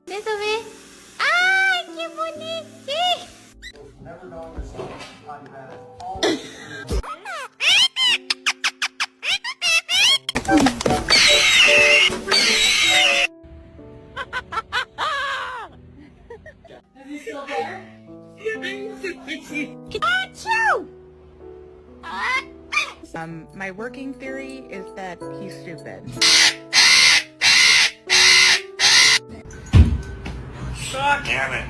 Desumi. Ay, qué bonito. Never know yourself how you manage all Is he still there? My working theory is that he's stupid. God damn it.